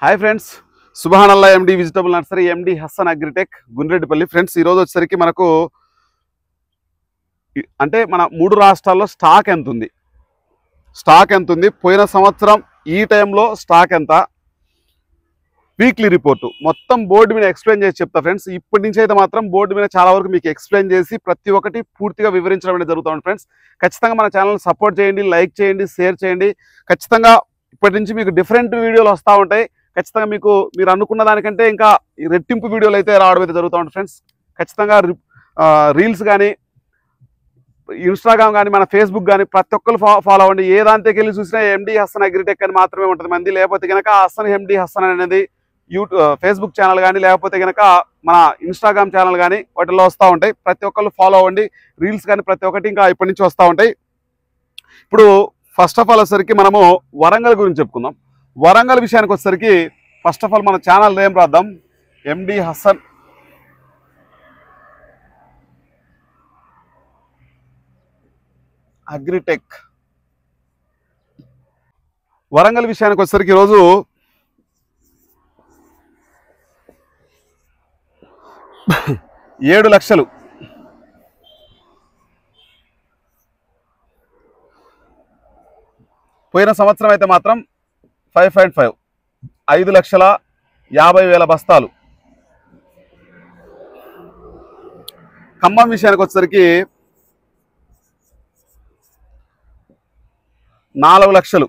Hi friends, Subhanallah MD Vegetable Nursery, MD Hasan Agritech, Gundreddipalli. Friends, ఈరోజు వచ్చేసరికి మనకు అంటే మన 3 రాష్ట్రాల్లో స్టాక్ ఎంత ఉంది, పోయిన సంవత్సరం ఈ టైంలో స్టాక్ ఎంత, వీక్లీ రిపోర్టు మొత్తం బోర్డు మీద ఎక్స్ప్లెయిన్ చేసి చెప్తా ఫ్రెండ్స్. ఇప్పటి నుంచి అయితే మాత్రం బోర్డు మీద చాలా వరకు మీకు ఎక్స్ప్లెయిన్ చేసి ప్రతి ఒక్కటి పూర్తిగా వివరించడం అనేది జరుగుతుంది ఫ్రెండ్స్. ఖచ్చితంగా మన ఛానల్ సపోర్ట్ చేయండి, లైక్ చేయండి, షేర్ చేయండి. ఖచ్చితంగా ఇప్పటి నుంచి మీకు డిఫరెంట్ వీడియోలు వస్తూ ఉంటాయి. ఖచ్చితంగా మీరు అనుకున్న దానికంటే ఇంకా రెట్టింపు వీడియోలు అయితే రావడం అయితే జరుగుతూ ఉంటుంది ఫ్రెండ్స్. ఖచ్చితంగా రీల్స్ కానీ, ఇన్స్టాగ్రామ్ కానీ, మన ఫేస్బుక్ కానీ ప్రతి ఒక్కరు ఫాలో అవ్వండి. ఏ దాంట్లోకి వెళ్ళి చూసినా ఎండి హసన్ అగ్రిటెక్ అని మాత్రమే ఉంటుంది మంది. లేకపోతే కనుక హసన్ ఎండి హసన్ అనేది ఫేస్బుక్ ఛానల్ కానీ, లేకపోతే కనుక మన ఇన్స్టాగ్రామ్ ఛానల్ కానీ వాటిల్లో వస్తూ ఉంటాయి. ప్రతి ఒక్కళ్ళు ఫాలో అవ్వండి. రీల్స్ కానీ ప్రతి ఒక్కటి ఇంకా ఇప్పటి నుంచి వస్తూ ఉంటాయి. ఇప్పుడు ఫస్ట్ ఆఫ్ ఆల్ వచ్చేసరికి మనము వరంగల్ గురించి చెప్పుకుందాం. వరంగల్ విషయానికి వచ్చేసరికి ఫస్ట్ ఆఫ్ ఆల్ మన ఛానల్ నేమ్ రాద్దాం, ఎండి హసన్ అగ్రిటెక్. వరంగల్ విషయానికి వచ్చేసరికి ఈరోజు $7 లక్షలు, పోయిన సంవత్సరం అయితే మాత్రం 5.5 5,50,000 బస్తాలు. ఖమ్మం విషయానికి వచ్చేసరికి 4 లక్షలు,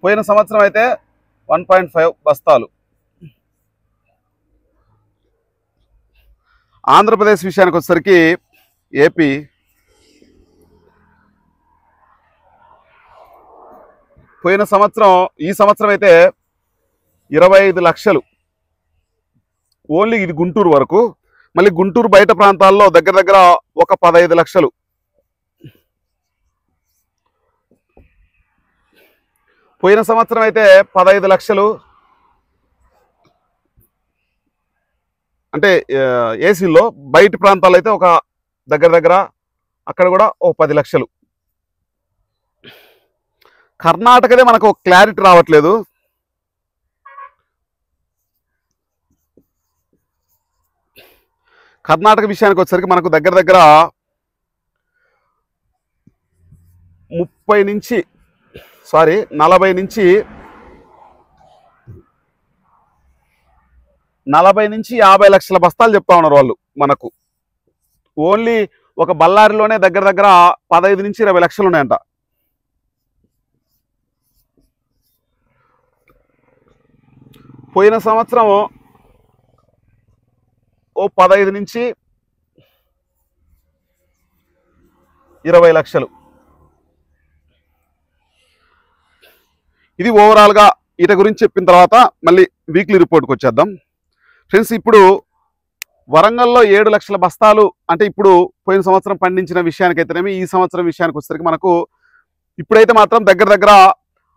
పోయిన సంవత్సరం అయితే 1.5 బస్తాలు. ఆంధ్రప్రదేశ్ విషయానికి వచ్చేసరికి ఏపీ పోయిన సంవత్సరం ఈ సంవత్సరం అయితే 25 లక్షలు ఓన్లీ. ఇది గుంటూరు వరకు. మళ్ళీ గుంటూరు బయట ప్రాంతాల్లో దగ్గర దగ్గర ఒక 15 లక్షలు. పోయిన సంవత్సరం అయితే 15 లక్షలు, అంటే ఏసీలో. బయట ప్రాంతాల్లో అయితే ఒక దగ్గర దగ్గర అక్కడ కూడా ఓ 10 లక్షలు. కర్ణాటకదే మనకు క్లారిటీ రావట్లేదు. కర్ణాటక విషయానికి వచ్చేసరికి మనకు దగ్గర దగ్గర 40 నుంచి 50 లక్షల బస్తాలు చెప్తా ఉన్నారు వాళ్ళు మనకు. ఓన్లీ ఒక బళ్ళారిలోనే దగ్గర దగ్గర 15 నుంచి 20 లక్షలు ఉన్నాయంట. పోయిన సంవత్సరం ఓ 15 నుంచి 20 లక్షలు. ఇది ఓవరాల్గా వీటి గురించి చెప్పిన తర్వాత మళ్ళీ వీక్లీ రిపోర్ట్కి వచ్చేద్దాం ఫ్రెండ్స్. ఇప్పుడు వరంగల్లో 7 లక్షల బస్తాలు అంటే ఇప్పుడు పోయిన సంవత్సరం పండించిన విషయానికి అయితేనేమి, ఈ సంవత్సరం విషయానికి వచ్చేసరికి మనకు ఇప్పుడైతే మాత్రం దగ్గర దగ్గర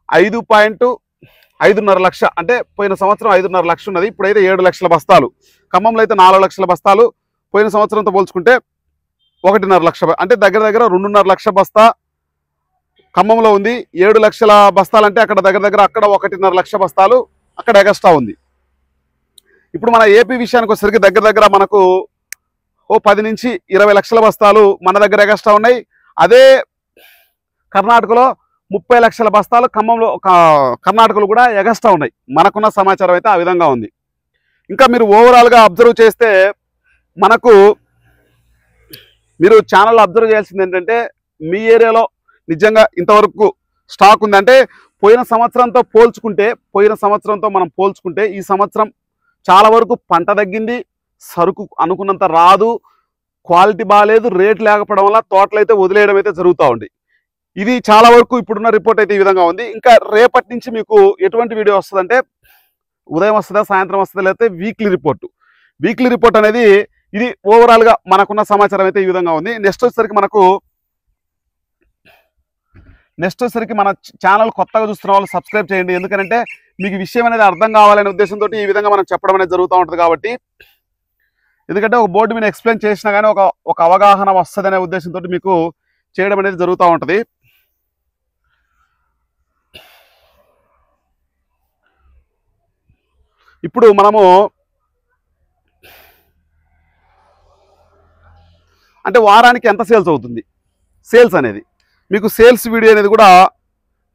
5.5 లక్ష, అంటే పోయిన సంవత్సరం 5.5 లక్ష ఉన్నది, ఇప్పుడైతే 7 లక్షల బస్తాలు. ఖమ్మంలో అయితే 4 లక్షల బస్తాలు, పోయిన సంవత్సరంతో పోల్చుకుంటే 1.5 లక్ష, అంటే దగ్గర దగ్గర 2.5 లక్ష బస్తా ఖమ్మంలో ఉంది. 7 లక్షల బస్తాలు అంటే అక్కడ దగ్గర దగ్గర అక్కడ 1.5 లక్ష బస్తాలు అక్కడ ఎగస్ట్రా ఉంది. ఇప్పుడు మన ఏపీ విషయానికి వచ్చేసరికి దగ్గర దగ్గర మనకు ఓ 10 నుంచి 20 లక్షల బస్తాలు మన దగ్గర ఎగస్ట్రా ఉన్నాయి. అదే కర్ణాటకలో 30 లక్షల బస్తాలు, కర్ణాటకలో కూడా ఎగస్ట్రా ఉన్నాయి. మనకున్న సమాచారం అయితే ఆ విధంగా ఉంది. ఇంకా మీరు ఓవరాల్గా అబ్జర్వ్ చేస్తే మనకు మీరు ఛానల్లో అబ్జర్వ్ చేయాల్సింది ఏంటంటే, మీ ఏరియాలో నిజంగా ఇంతవరకు స్టాక్ ఉందంటే పోయిన సంవత్సరంతో మనం పోల్చుకుంటే ఈ సంవత్సరం చాలా వరకు పంట తగ్గింది, సరుకు అనుకున్నంత రాదు, క్వాలిటీ బాగాలేదు, రేట్ లేకపోవడం వల్ల తోటలు అయితే వదిలేయడం అయితే జరుగుతూ ఉంది. ఇది చాలా వరకు ఇప్పుడున్న రిపోర్ట్ అయితే ఈ విధంగా ఉంది. ఇంకా రేపటి నుంచి మీకు ఎటువంటి వీడియో వస్తుందంటే, ఉదయం వస్తుందా, సాయంత్రం వస్తుందా, లేకపోతే వీక్లీ రిపోర్ట్ అనేది ఇది ఓవరాల్గా మనకున్న సమాచారం అయితే ఈ విధంగా ఉంది. నెక్స్ట్ వచ్చేసరికి మన ఛానల్ కొత్తగా చూస్తున్న వాళ్ళు సబ్స్క్రైబ్ చేయండి. ఎందుకంటే మీకు విషయం అనేది అర్థం కావాలనే ఉద్దేశంతో ఈ విధంగా మనం చెప్పడం అనేది జరుగుతూ ఉంటుంది. కాబట్టి ఎందుకంటే ఒక బోర్డు మీద ఎక్స్ప్లెయిన్ చేసినా కానీ ఒక అవగాహన వస్తుందనే ఉద్దేశంతో మీకు చేయడం అనేది జరుగుతూ ఉంటుంది. ఇప్పుడు మనము అంటే వారానికి ఎంత సేల్స్ అవుతుంది, సేల్స్ అనేది మీకు సేల్స్ వీడియో అనేది కూడా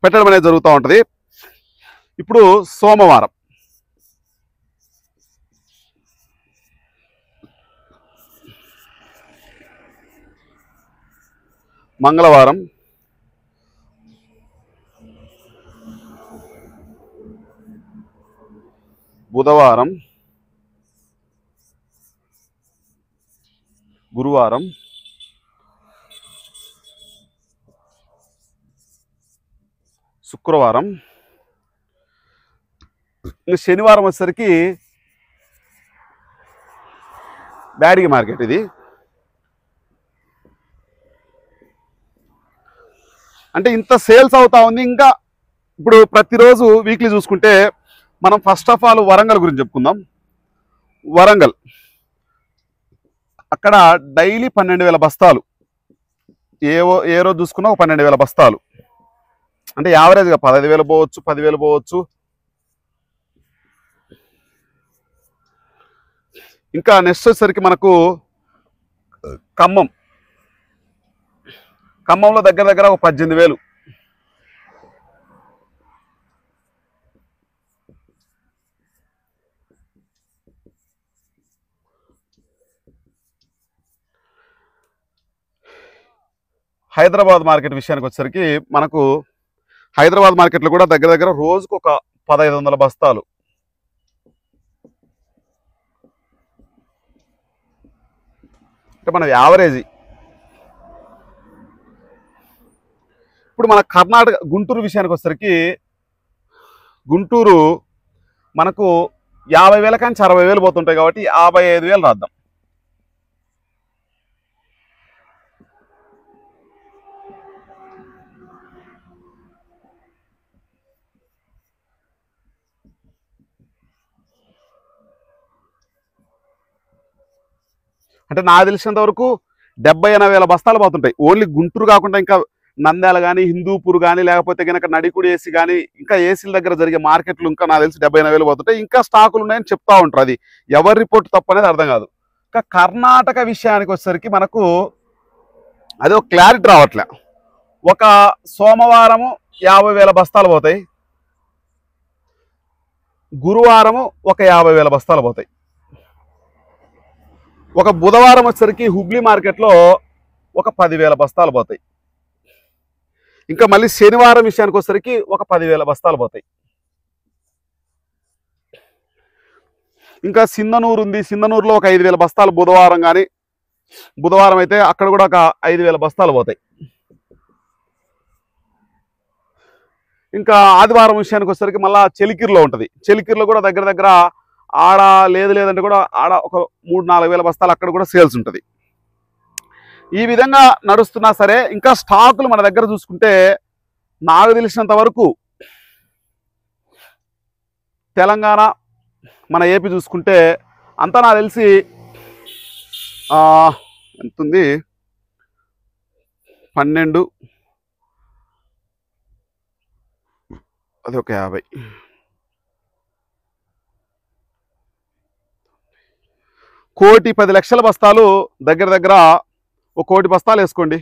పెట్టడం అనేది జరుగుతూ ఉంటుంది. ఇప్పుడు సోమవారం, మంగళవారం, బుధవారం, గురువారం, శుక్రవారం, శనివారం వచ్చేసరికి బ్యాడిగి మార్కెట్. ఇది అంటే ఇంత సేల్స్ అవుతా ఉంది. ఇంకా ఇప్పుడు ప్రతిరోజు వీక్లీ చూసుకుంటే మనం ఫస్ట్ ఆఫ్ ఆల్ వరంగల్ గురించి చెప్పుకుందాం. వరంగల్ అక్కడ డైలీ 12,000 బస్తాలు, ఏ రోజు చూసుకున్నా 12,000 బస్తాలు, అంటే యావరేజ్గా 15,000 పోవచ్చు, 10,000 పోవచ్చు. ఇంకా నెక్స్ట్ వచ్చేసరికి మనకు ఖమ్మంలో దగ్గర దగ్గర ఒక 18,000. హైదరాబాద్ మార్కెట్ విషయానికి వచ్చేసరికి మనకు హైదరాబాద్ మార్కెట్లో కూడా దగ్గర దగ్గర రోజుకు ఒక 1,500 బస్తాలు. అంటే మన యావరేజ్. ఇప్పుడు మన కర్ణాటక గుంటూరు విషయానికి వచ్చేసరికి గుంటూరు మనకు 50,000 కానీ 60,000 పోతుంటాయి కాబట్టి 55,000 రాద్దాం. అంటే నాకు తెలిసినంత వరకు 70,000-80,000 బస్తాలు పోతుంటాయి. ఓన్లీ గుంటూరు కాకుండా ఇంకా నంద్యాల కానీ, హిందూపూర్ కానీ, లేకపోతే కనుక నడికుడి ఏసీ కానీ, ఇంకా ఏసీల దగ్గర జరిగే మార్కెట్లు ఇంకా నాకు తెలిసి 70,000 పోతుంటాయి. ఇంకా స్టాకులు ఉన్నాయని చెప్తా ఉంటారు. అది ఎవరి రిపోర్ట్ తప్పు అనేది అర్థం కాదు. ఇంకా కర్ణాటక విషయానికి వచ్చేసరికి మనకు అది ఒక క్లారిటీ రావట్లే. ఒక సోమవారము 50,000 బస్తాలు పోతాయి, గురువారము ఒక 50,000 బస్తాలు పోతాయి. ఒక బుధవారం వచ్చేసరికి హుబ్లీ మార్కెట్లో ఒక 10,000 బస్తాలు పోతాయి. ఇంకా మళ్ళీ శనివారం విషయానికి వచ్చేసరికి ఒక 10,000 బస్తాలు పోతాయి. ఇంకా సింధనూరు ఉంది, సింధనూరులో ఒక 5,000 బస్తాలు బుధవారం కానీ, బుధవారం అయితే అక్కడ కూడా ఒక 5,000 బస్తాలు పోతాయి. ఇంకా ఆదివారం విషయానికి వచ్చేసరికి మళ్ళీ చెలికిర్లో ఉంటుంది. చెలికిర్లో కూడా దగ్గర దగ్గర ఆడ లేదంటే కూడా ఆడ ఒక 3-4 వేల బస్తాలు అక్కడ కూడా సేల్స్ ఉంటుంది. ఈ విధంగా నడుస్తున్నా సరే ఇంకా స్టాకులు మన దగ్గర చూసుకుంటే నాకు తెలిసినంత వరకు తెలంగాణ, మన ఏపీ చూసుకుంటే అంతా నాకు తెలిసి ఎంత ఉంది, 12, అది ఒక 50, 1,10,00,000 బస్తాలు దగ్గర దగ్గర 1,00,00,000 బస్తాలు వేసుకోండి.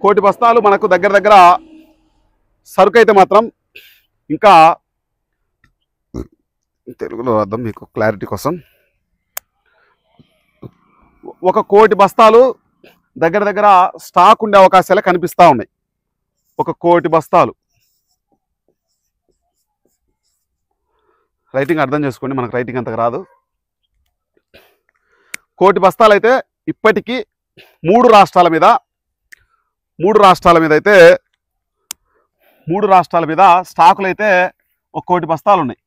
1,00,00,000 బస్తాలు మనకు దగ్గర దగ్గర సరుకు అయితే మాత్రం ఇంకా తెలుగులో అర్థం మీకు క్లారిటీ కోసం 1,00,00,000 బస్తాలు దగ్గర దగ్గర స్టాక్ ఉండే అవకాశాలే కనిపిస్తూ ఉన్నాయి. 1,00,00,000 బస్తాలు రైటింగ్ అర్థం చేసుకోండి, మనకు రైటింగ్ అంతగా రాదు. 1,00,00,000 బస్తాలు అయితే ఇప్పటికీ 3 రాష్ట్రాల మీద అయితే 3 రాష్ట్రాల మీద స్టాకులు అయితే 1,00,00,000 బస్తాలు ఉన్నాయి.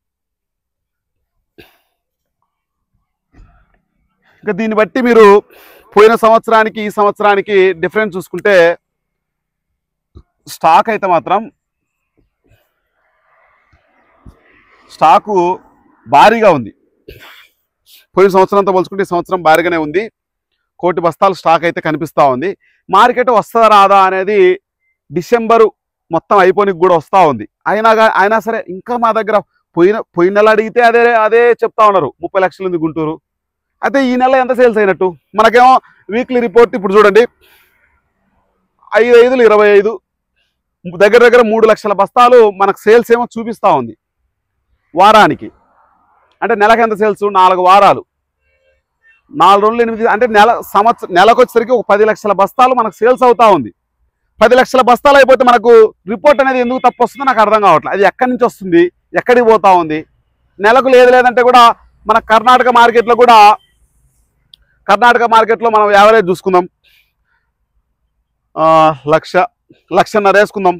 ఇంకా దీన్ని బట్టి మీరు పోయిన సంవత్సరానికి ఈ సంవత్సరానికి డిఫరెన్స్ చూసుకుంటే స్టాక్ అయితే మాత్రం స్టాకు భారీగా ఉంది. పోయిన సంవత్సరంతో పోల్చుకుంటే ఈ సంవత్సరం భారీగానే ఉంది. 1,00,00,000 బస్తాలు స్టాక్ అయితే కనిపిస్తూ ఉంది. మార్కెట్ వస్తుందా రాదా అనేది డిసెంబరు మొత్తం అయిపోనికి కూడా వస్తూ ఉంది. అయినా సరే ఇంకా మా దగ్గర పోయిన నెల అడిగితే అదే చెప్తా ఉన్నారు, 30 లక్షలు ఉంది గుంటూరు. అయితే ఈ నెల ఎంత సేల్స్ అయినట్టు? మనకేమో వీక్లీ రిపోర్ట్ ఇప్పుడు చూడండి, 5 25 దగ్గర 3 లక్షల బస్తాలు మనకు సేల్స్ ఏమో చూపిస్తూ ఉంది వారానికి. అంటే నెలకు ఎంత సేల్స్? 4 వారాలు, 4 రోజులు 8 అంటే నెలకు వచ్చేసరికి ఒక 10 లక్షల బస్తాలు మనకు సేల్స్ అవుతా ఉంది. 10 లక్షల బస్తాలు అయిపోతే మనకు రిపోర్ట్ అనేది ఎందుకు తప్పు వస్తుందో నాకు అర్థం కావట్లేదు. అది ఎక్కడి నుంచి వస్తుంది, ఎక్కడికి పోతా ఉంది? నెలకు లేదంటే కూడా మన కర్ణాటక మార్కెట్లో మనం యావరేజ్ చూసుకుందాం, 1,00,000 వేసుకుందాం.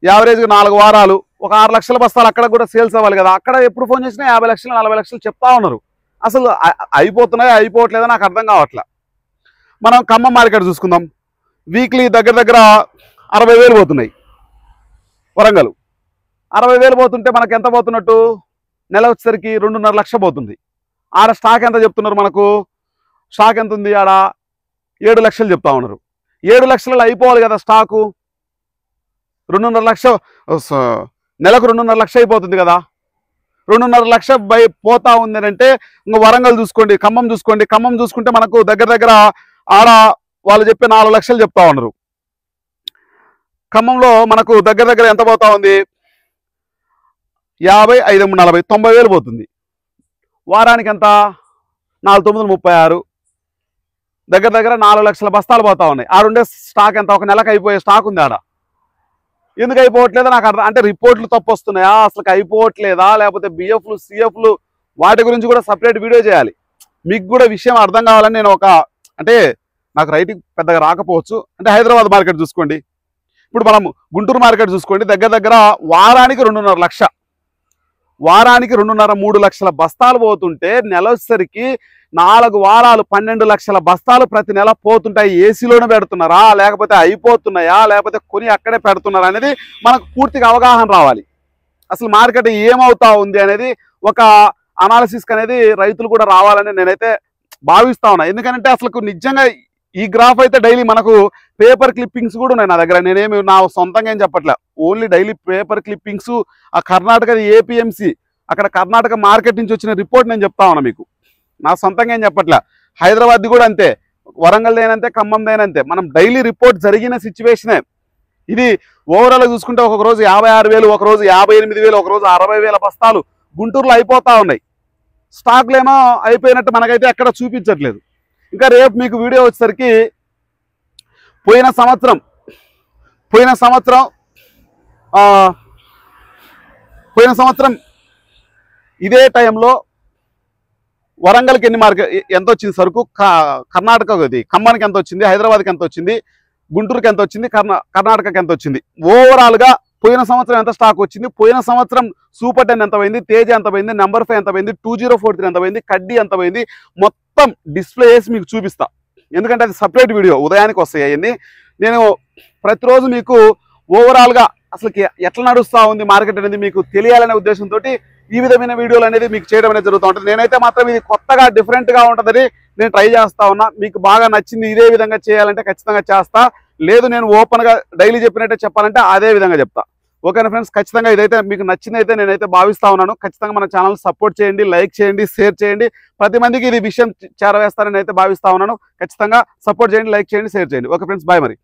యావరేజ్గా 4 వారాలు ఒక 6 లక్షల బస్తాలు అక్కడ కూడా సేల్స్ అవ్వాలి కదా. అక్కడ ఎప్పుడు ఫోన్ చేసినా 50 లక్షలు 40 లక్షలు చెప్తా ఉన్నారు. అసలు అయిపోతున్నాయో అయిపోవట్లేదో నాకు అర్థం కావట్లే. మనం ఖమ్మం మార్కెట్ చూసుకుందాం, వీక్లీ దగ్గర 60,000 పోతున్నాయి. వరంగల్ 60,000 పోతుంటే మనకు ఎంత పోతున్నట్టు? నెల వచ్చేసరికి 2.5 లక్షలు పోతుంది. ఆడ స్టాక్ ఎంత చెప్తున్నారు మనకు? స్టాక్ ఎంత ఉంది ఆడ? 7 లక్షలు చెప్తా ఉన్నారు. 7 లక్షలలో అయిపోవాలి కదా స్టాకు. 2.5 లక్షలు నెలకు 2.5 లక్షలు అయిపోతుంది కదా. 2.5 లక్షలు పోతా ఉంది అంటే ఇంకా వరంగల్ చూసుకోండి, ఖమ్మం చూసుకుంటే మనకు దగ్గర ఆడ వాళ్ళు చెప్పే 4 లక్షలు చెప్తా ఉన్నారు. ఖమ్మంలో మనకు దగ్గర ఎంత పోతా ఉంది? 50, 5, 40, 90,000 పోతుంది. వారానికి ఎంత? 4, 9, 36 దగ్గర 4 లక్షల బస్తాలు పోతా ఉన్నాయి. ఆడుండే స్టాక్ ఎంత? ఒక నెలకు అయిపోయే స్టాక్ ఉంది ఆడ. ఎందుకు అయిపోవట్లేదో నాకు అర్థం. అంటే రిపోర్ట్లు తప్పు వస్తున్నాయా, అసలు అయిపోవట్లేదా, లేకపోతే బిఎఫ్లు సిఎఫ్లు వాటి గురించి కూడా సపరేట్ వీడియో చేయాలి. మీకు కూడా విషయం అర్థం కావాలని నేను అంటే నాకు రైటింగ్ పెద్దగా రాకపోవచ్చు. అంటే హైదరాబాద్ మార్కెట్ చూసుకోండి, ఇప్పుడు మనం గుంటూరు మార్కెట్ చూసుకోండి, దగ్గర వారానికి 2.5 లక్ష, వారానికి 2.5, 3 లక్షల బస్తాలు పోతుంటే నెల వచ్చేసరికి 4 వారాలు 12 లక్షల బస్తాలు ప్రతి నెల పోతుంటాయి. ఏసీలోనే పెడుతున్నారా, లేకపోతే అయిపోతున్నాయా, లేకపోతే కొని అక్కడే పెడుతున్నారా అనేది మనకు పూర్తిగా అవగాహన రావాలి. అసలు మార్కెట్ ఏమవుతా ఉంది అనేది ఒక అనాలిసిస్ అనేది రైతులు కూడా రావాలని నేనైతే భావిస్తా ఉన్నా. ఎందుకంటే అసలు నిజంగా ఈ గ్రాఫ్ అయితే డైలీ మనకు పేపర్ క్లిప్పింగ్స్ కూడా ఉన్నాయి నా దగ్గర. నేనేమి నా సొంతంగా ఏం చెప్పట్లే, ఓన్లీ డైలీ పేపర్ క్లిప్పింగ్స్. ఆ కర్ణాటక ఏపీఎంసీ అక్కడ కర్ణాటక మార్కెట్ నుంచి వచ్చిన రిపోర్ట్ నేను చెప్తా ఉన్నా మీకు, నా సొంతంగా ఏం చెప్పట్లే. హైదరాబాద్ కూడా అంతే, వరంగల్ దేనంతే, ఖమ్మం దేనంతే. మనం డైలీ రిపోర్ట్ జరిగిన సిచ్యువేషనే ఇది. ఓవరాల్గా చూసుకుంటే ఒక రోజు 56,000, ఒక రోజు 58,000, ఒక రోజు 60,000 బస్తాలు గుంటూరులో అయిపోతా ఉన్నాయి. స్టాక్లు ఏమో అయిపోయినట్టు మనకైతే ఎక్కడ చూపించట్లేదు. ఇంకా రేపు మీకు వీడియో వచ్చేసరికి పోయిన సంవత్సరం ఇదే టైంలో వరంగల్కి ఎంత వచ్చింది సరుకు, కర్ణాటకది ఖమ్మానికి ఎంత వచ్చింది, హైదరాబాద్కి ఎంత వచ్చింది, గుంటూరుకి ఎంత వచ్చింది, కర్ణాటకకి ఎంత వచ్చింది, ఓవరాల్గా పోయిన సంవత్సరం ఎంత స్టాక్ వచ్చింది, పోయిన సంవత్సరం సూపర్ 10 ఎంత పోయింది, తేజ ఎంత పోయింది, నెంబర్ 5 ఎంత పోయింది, 2043 ఎంత పోయింది, కడ్డీ ఎంత పోయింది, మొత్తం డిస్ప్లే చేసి మీకు చూపిస్తా. ఎందుకంటే అది సపరేట్ వీడియో, ఉదయానికి వస్తాయి అవన్నీ. నేను ప్రతిరోజు మీకు ఓవరాల్గా అసలు ఎట్లా నడుస్తూ ఉంది మార్కెట్ అనేది మీకు తెలియాలనే ఉద్దేశంతో ఈ విధమైన వీడియోలు అనేది మీకు చేయడం అనేది జరుగుతూ ఉంటుంది. నేనైతే మాత్రం ఇది కొత్తగా డిఫరెంట్గా ఉంటుందని నేను ట్రై చేస్తా ఉన్నా. మీకు బాగా నచ్చింది ఇదే విధంగా చేయాలంటే ఖచ్చితంగా చేస్తా, లేదు నేను ఓపెన్గా డైలీ చెప్పినట్టే చెప్పాలంటే అదే విధంగా చెప్తా. ఓకేనా ఫ్రెండ్స్, ఖచ్చితంగా ఇదైతే మీకు నచ్చిందైతే నేనైతే భావిస్తా ఉన్నాను. ఖచ్చితంగా మన ఛానల్ సపోర్ట్ చేయండి, లైక్ చేయండి, షేర్ చేయండి. 10 మందికి ఇది విషయం చేరవేస్తారని అయితే భావిస్తా ఉన్నాను. ఖచ్చితంగా సపోర్ట్ చేయండి, లైక్ చేయండి, షేర్ చేయండి. ఓకే ఫ్రెండ్స్, బాయ్ మరి.